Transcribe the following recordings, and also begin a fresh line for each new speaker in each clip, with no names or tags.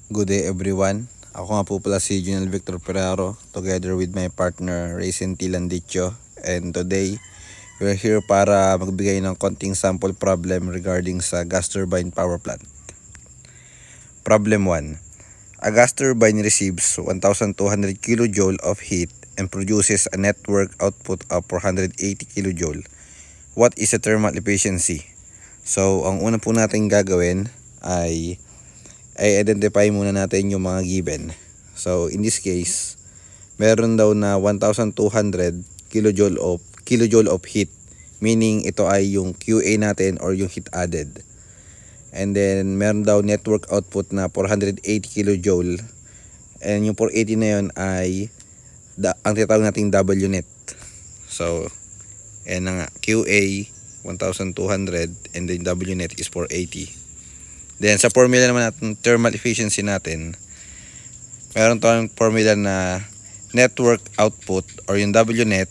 Good day everyone. Ako nga po pala si Junel Victor Peraro together with my partner Racing Tilandicho, and today we're here para magbigay ng konting sample problem regarding sa gas turbine power plant. Problem 1. A gas turbine receives 1,200 kJ of heat and produces a net work output of 480 kJ. What is the thermal efficiency? So, ang una po natin gagawin ay identify muna natin yung mga given. So, in this case, meron daw na 1,200 kJ of heat. Meaning, ito ay yung QA natin or yung heat added. And then, meron daw network output na 480 kJ. And yung 480 na yun ay ang tinatawag nating W net. So, ayan na nga. QA, 1,200 and then W net is 480. Then sa formula naman natin, thermal efficiency natin, meron tayong formula na network output or yung W net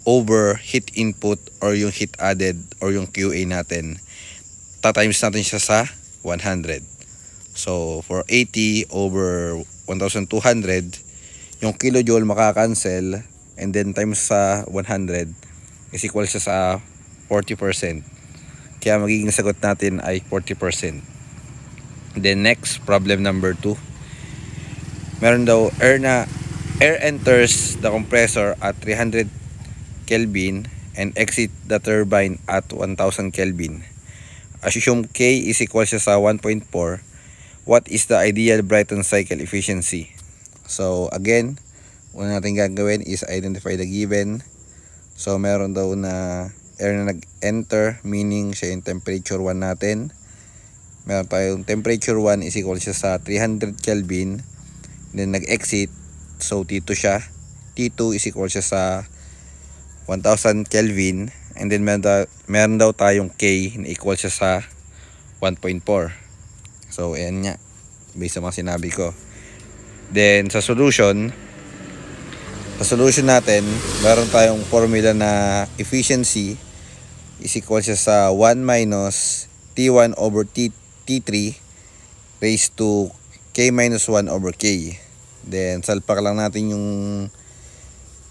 over heat input or yung heat added or yung QA natin. Tatimes natin siya sa 100. So for 80 over 1,200, yung kilojoule makakancel, and then times sa 100 is equal siya sa 40%. Kaya magiging sagot natin ay 40%. Then next, problem number 2. Meron daw air enters the compressor at 300 Kelvin and exit the turbine at 1,000 Kelvin. Assume K is equal sa 1.4. What is the ideal Brayton cycle efficiency? So again, una natin gagawin is identify the given. So meron daw na air na nag-enter, meaning siya yung temperature 1 natin. Meron tayong temperature 1 is equal siya sa 300 Kelvin. Then nag-exit, so T2 siya. T2 is equal siya sa 1,000 Kelvin. And then meron daw tayong K na equal siya sa 1.4. So ayan nga, based sa mga sinabi ko. Then sa solution natin, meron tayong formula na efficiency is equal siya sa 1 minus T1 over T3 raised to K minus 1 over K. Then salpak lang natin yung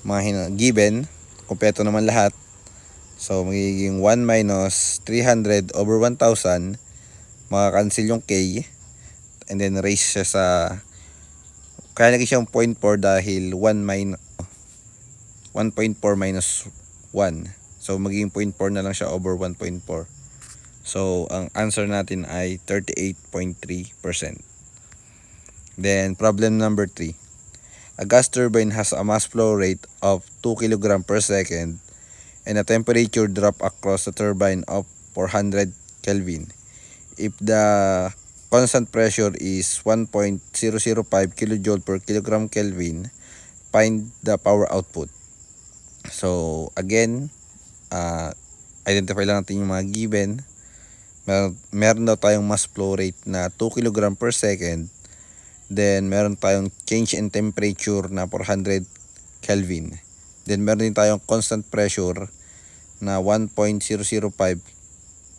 mga given, kumpleto naman lahat. So magiging 1 minus 300 over 1,000, makakancel yung K, and then raise siya sa, kaya naging siyang 0.4 dahil 1.4 minus 1. So magiging 0.4 na lang siya over 1.4. So ang answer natin ay 38.3%. Then problem number 3. A gas turbine has a mass flow rate of 2 kg per second and a temperature drop across the turbine of 400 Kelvin. If the constant pressure is 1.005 kJ per kilogram Kelvin, find the power output. So again, identify lang natin yung mga given. Meron daw tayong mass flow rate na 2 kg per second. Then meron tayong change in temperature na 400 Kelvin. Then meron din tayong constant pressure na 1.005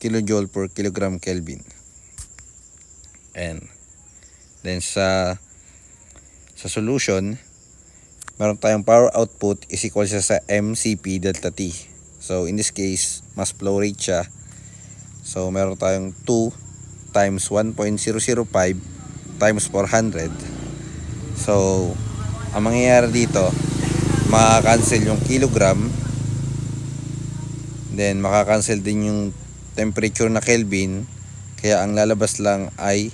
kJ per kilogram Kelvin. And then sa solution, meron tayong power output is equal siya sa MCP delta T. So in this case, mass flow rate siya. So meron tayong 2 times 1.005 times 400. So ang mangyayari dito, makakancel yung kilogram, then makakancel din yung temperature na Kelvin, kaya ang lalabas lang ay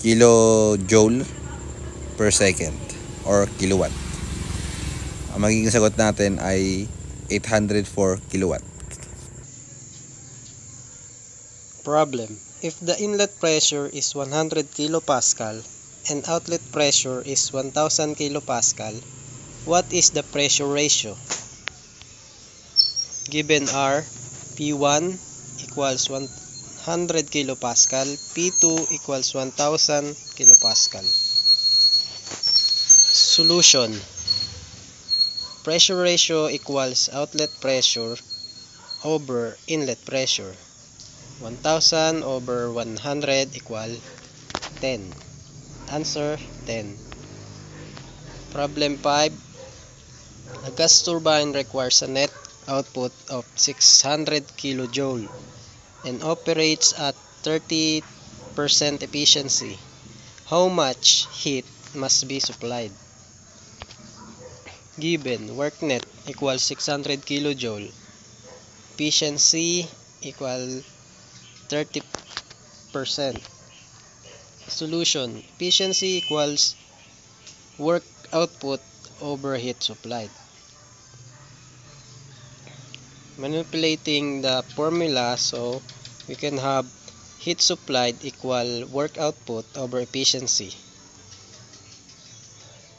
kilojoule per second or kilowatt. Ang magiging sagot natin ay 804 kilowatt.
Problem. If the inlet pressure is 100 kilopascal and outlet pressure is 1000 kilopascal, what is the pressure ratio? Given are P1 equals 100 kilopascal, P2 equals 1000 kilopascal. Solution. Pressure ratio equals outlet pressure over inlet pressure. 1000 over 100 equal 10. Answer 10. Problem 5. A gas turbine requires a net output of 600 kJ and operates at 30% efficiency. How much heat must be supplied? Given work net equals 600 kJ, efficiency equal 30%. Solution: efficiency equals work output over heat supplied. Manipulating the formula, so we can have heat supplied equal work output over efficiency.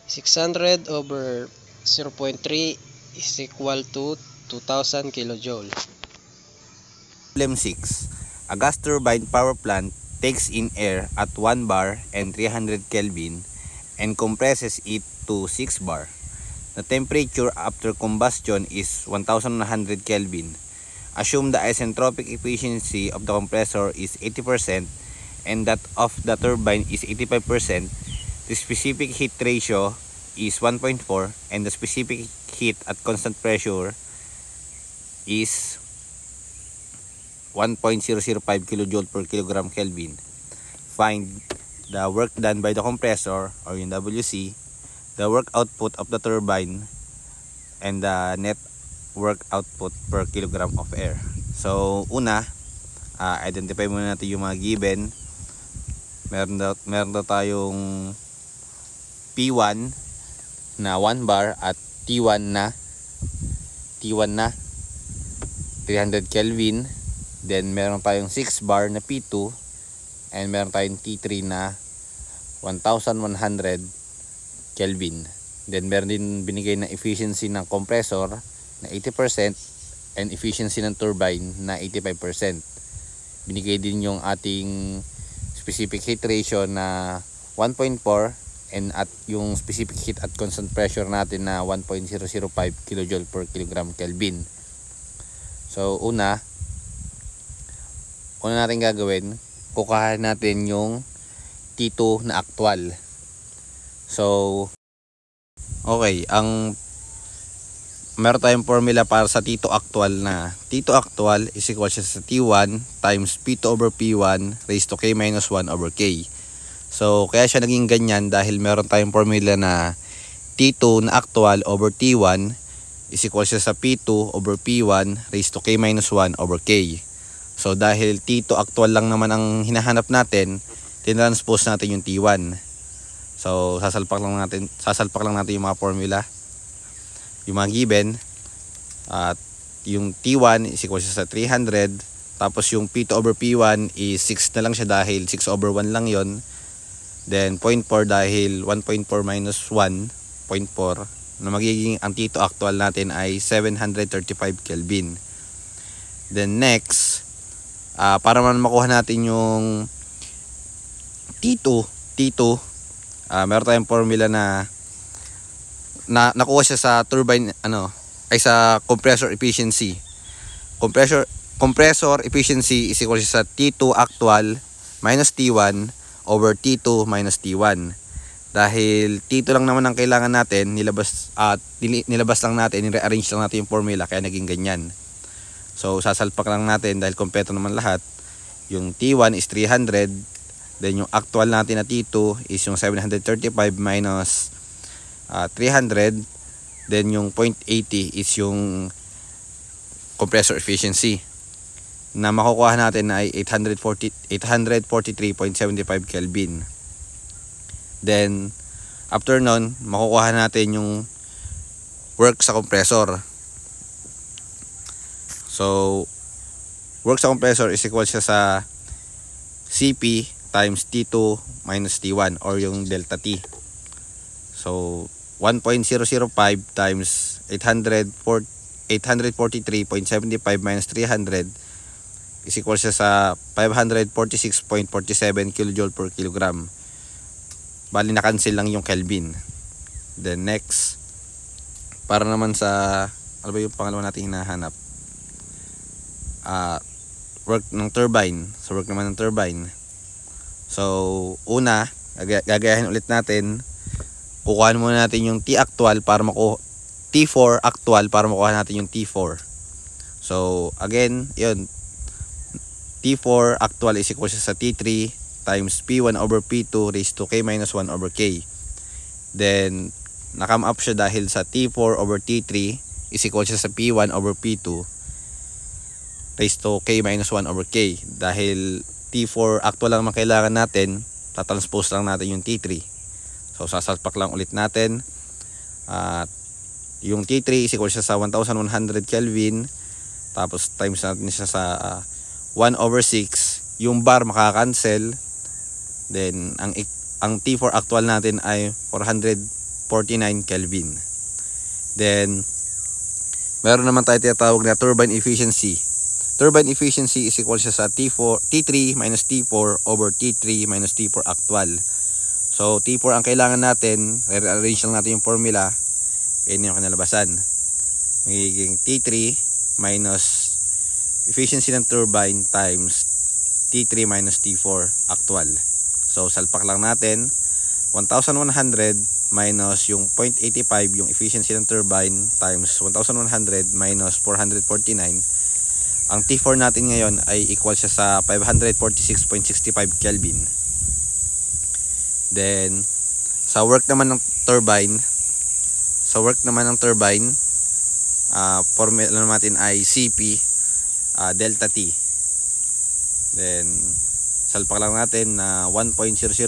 600 over 0.3 is equal to 2000 kJ.
Problem 6. A gas turbine power plant takes in air at 1 bar and 300 Kelvin and compresses it to 6 bar. The temperature after combustion is 1100 Kelvin. Assume the isentropic efficiency of the compressor is 80% and that of the turbine is 85%. The specific heat ratio is 1.4 and the specific heat at constant pressure is 1.005 kJ per kilogram Kelvin. Find the work done by the compressor, or yung WC, the work output of the turbine, and the net work output per kilogram of air. So, una, identify muna natin yung mga given. Meron daw tayong P1 na 1 bar at T1 na 300 Kelvin. Then meron tayong 6 bar na P2 and meron tayong T3 na 1100 Kelvin. Then meron din binigay na efficiency ng compressor na 80% and efficiency ng turbine na 85%. Binigay din yung ating specific heat ratio na 1.4 and at yung specific heat at constant pressure natin na 1.005 kJ per kilogram Kelvin. So una natin gagawin, kukuhain natin yung T2 na actual. So okay, meron tayong formula para sa T2 actual na T2 actual is equal siya sa T1 times P2 over P1 raised to K minus 1 over K. So kaya siya naging ganyan dahil meron tayong formula na T2 na actual over T1 is equal siya sa P2 over P1 raised to K minus 1 over K. So dahil T2 actual lang naman ang hinahanap natin, tinranspose natin yung T1. So sasalpak lang natin yung mga formula, yung mga given. At yung T1 is equal sa 300, tapos yung P2 over P1 is 6 na lang siya dahil 6 over 1 lang yon. Then 0.4 dahil 1.4 minus 1, 0.4, na magiging ang T2 actual natin ay 735 Kelvin. Then next, para man makuha natin yung T2, meron tayong formula na nakuha siya sa turbine sa compressor efficiency. Compressor efficiency is equal sa T2 actual minus T1 over T2 minus T1. Dahil T2 lang naman ang kailangan natin, nilabas lang natin, rearrange lang natin yung formula kaya naging ganyan. So sasalpak lang natin dahil kompleto naman lahat. Yung T1 is 300, then yung actual natin na T2 is yung 735 minus 300, then yung 0.80 is yung compressor efficiency na makukuha natin ay 843.75 Kelvin. Then after nun, makukuha natin yung work sa compressor. So work sa compressor is equal siya sa CP times T2 minus T1 or yung delta T. So 1.005 times 843.75 minus 300 is equal siya sa 546.47 kJ per kilogram. Bali na-cancel lang yung Kelvin. Then next, para naman sa ano ba yung pangalawa natin hinahanap? Work ng turbine. So work naman ng turbine. So, una, gagayahin ulit natin. Kukuhaan muna natin yung T actual para makuha T4 actual para makuha natin yung T4. So, again, yun. T4 actual is equal sa T3 times P1 over P2 raised to K minus 1 over K. Then, nakam up siya dahil sa T4 over T3 is equal sa P1 over P2 raised to K minus 1 over K. Dahil T4 actual lang naman kailangan natin, tatranspose lang natin yung T3. So, sasalpak lang ulit natin. At yung T3 is equal sa 1100 Kelvin. Tapos, times natin siya sa 1 over 6. Yung bar makakancel. Then, ang T4 actual natin ay 449 Kelvin. Then, meron naman tayo tinatawag na turbine efficiency. Turbine efficiency is equal sa T3 minus T4 over T3 minus T4 actual. So, T4 ang kailangan natin. Rearrange lang natin yung formula. Yan yung kinalabasan. Magiging T3 minus efficiency ng turbine times T3 minus T4 actual. So, salpak lang natin. 1,100 minus yung 0.85 yung efficiency ng turbine times 1,100 minus 449. Ang T4 natin ngayon ay equal siya sa 546.65 Kelvin. Then, sa work naman ng turbine, formula natin ay CP delta T. Then, salpak lang natin na 1.005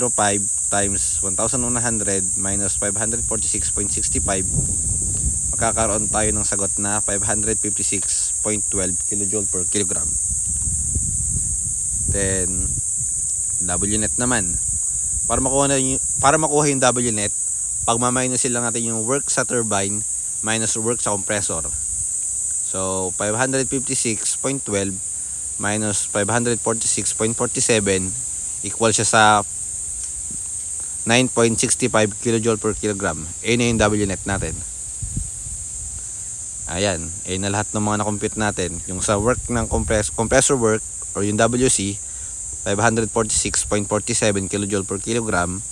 times 1,100 minus 546.65. Magkakaroon tayo ng sagot na 556.12 kJ per kilogram. Then, WNet naman. Para makuha yung WNet, pagmaminus lang natin yung work sa turbine minus work sa compressor. So, 556.12 minus 546.47 equal siya sa 9.65 kJ per kilogram. Ayun yung WNet natin. Ayan, ayun na lahat ng mga na-compute natin. Yung sa work ng compressor work or yung WC, 546.47 kJ per kilogram.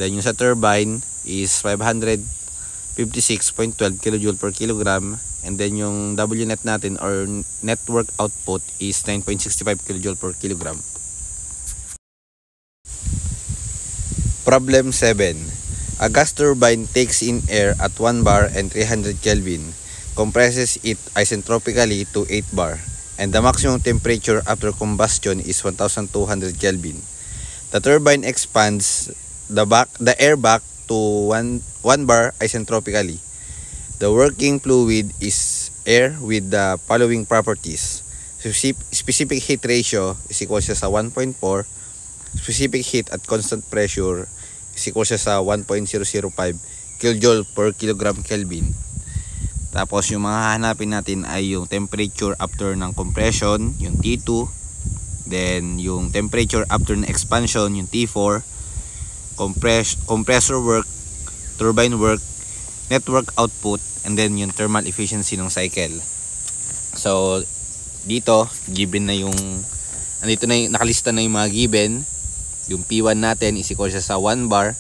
Then yung sa turbine is 556.12 kJ per kilogram. And then yung WNet natin or network output is 9.65 kJ per kilogram. Problem 7. A gas turbine takes in air at 1 bar and 300 Kelvin. Compresses it isentropically to 8 bar and the maximum temperature after combustion is 1200 Kelvin. The turbine expands the air back to 1 bar isentropically. The working fluid is air with the following properties. Specific heat ratio is equal sa 1.4. Specific heat at constant pressure is equal sa 1.005 kJ per kilogram Kelvin. Tapos yung mga hahanapin natin ay yung temperature after ng compression, yung T2. Then yung temperature after ng expansion, yung T4. Compressor work, turbine work, network output, and then yung thermal efficiency ng cycle. So dito, given na yung nandito na nakalista na yung mga given. Yung P1 natin is equal sa 1 bar.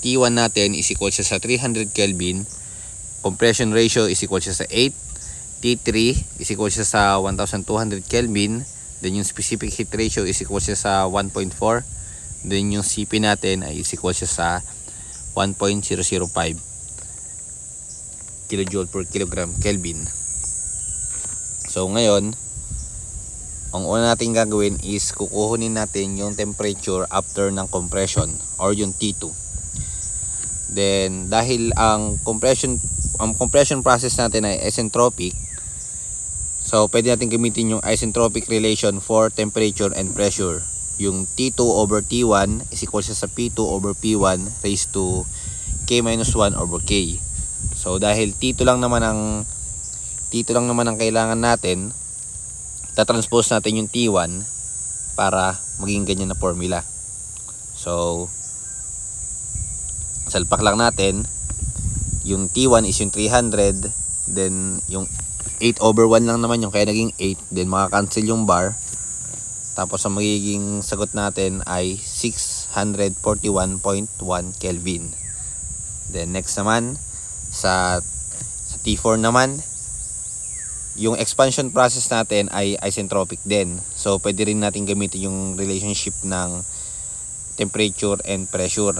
T1 natin is equal sa 300 Kelvin. Compression ratio is equal sa 8. T3 is equal sa 1200 Kelvin. Then yung specific heat ratio is equal sa 1.4. Then yung CP natin ay is equal sa 1.005 kJ per kilogram Kelvin. So ngayon, ang una natin gagawin is kukuhanin natin yung temperature after ng compression or yung T2. Then dahil ang compression process natin ay isentropic, so pwede natin gamitin yung isentropic relation for temperature and pressure. Yung T2 over T1 is equal sa P2 over P1 raised to K minus 1 over K. So dahil T2 lang naman ang kailangan natin, tatranspose natin yung T1 para maging ganyan na formula. So salpak lang natin. Yung T1 is yung 300, then yung 8 over 1 lang naman yung kaya naging 8, then makakancel yung bar. Tapos ang magiging sagot natin ay 6 641.1 Kelvin. Then next naman sa T4 naman, yung expansion process natin ay isentropic din. So pwede rin natin gamitin yung relationship ng temperature and pressure.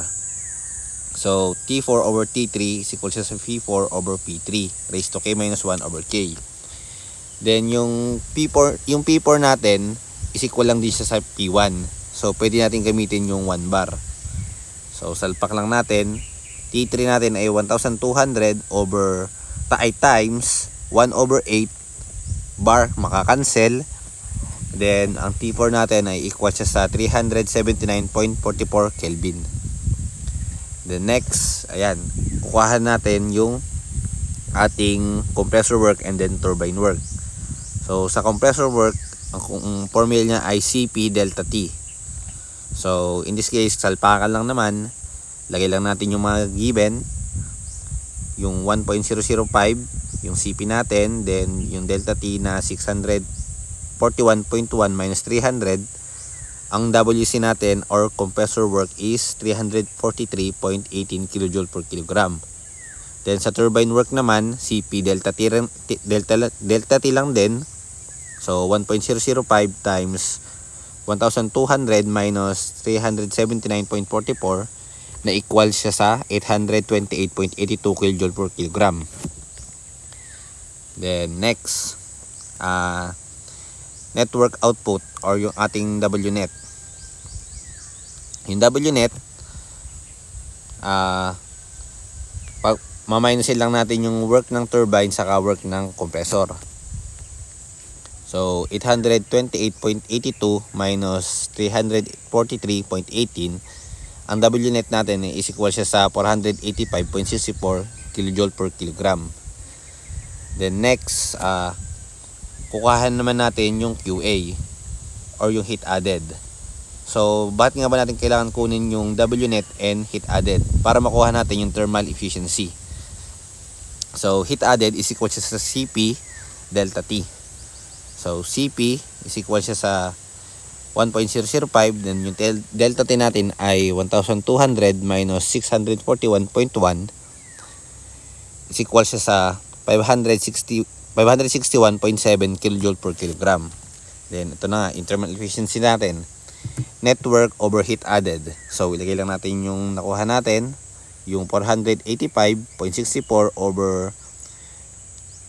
So T4 over T3 is equal sa V4 over P3 raised to K minus 1 over K. Then yung P4 natin is equal lang din sa P1. So pwede natin gamitin yung 1 bar. So salpak lang natin. T3 natin ay 1200 over times 1 over 8 bar, makakancel. Then ang T4 natin ay equal siya sa 379.44 Kelvin. The next, ayan, kukuhahan natin yung ating compressor work and then turbine work. So sa compressor work, ang formula niya ay Cp delta T. So in this case, salpakan lang naman. Lagay lang natin yung mga given, yung 1.005, yung Cp natin, then yung delta T na 641.1 minus 300. Ang WC natin or compressor work is 343.18 kJ per kilogram. Then sa turbine work naman, Cp delta T lang din. So 1.005 times 1,200 minus 379.44 na equal siya sa 828.82 kJ per kilogram. Then next, network output or yung ating WNet. Yung WNet, maminusin lang natin yung work ng turbine saka work ng compressor. So 828.82 minus 343.18, ang WNet natin is equal siya sa 485.64 kJ per kilogram. Then next, kukuhahan naman natin yung QA or yung heat added. So bakit nga ba natin kailangan kunin yung WNet and heat added? Para makuha natin yung thermal efficiency. So heat added is equal siya sa Cp delta T. So Cp is equal siya sa 1.005, then yung delta T natin ay 1,200 minus 641.1 is equal siya sa 561.7 kJ per kilogram. Then ito na, thermal efficiency natin, network over heat added. So ilagay lang natin yung nakuha natin, yung 485.64 over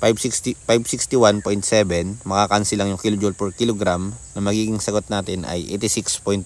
561.7, makakancel lang yung kilojoule per kilogram, na magiging sagot natin ay 86.4%.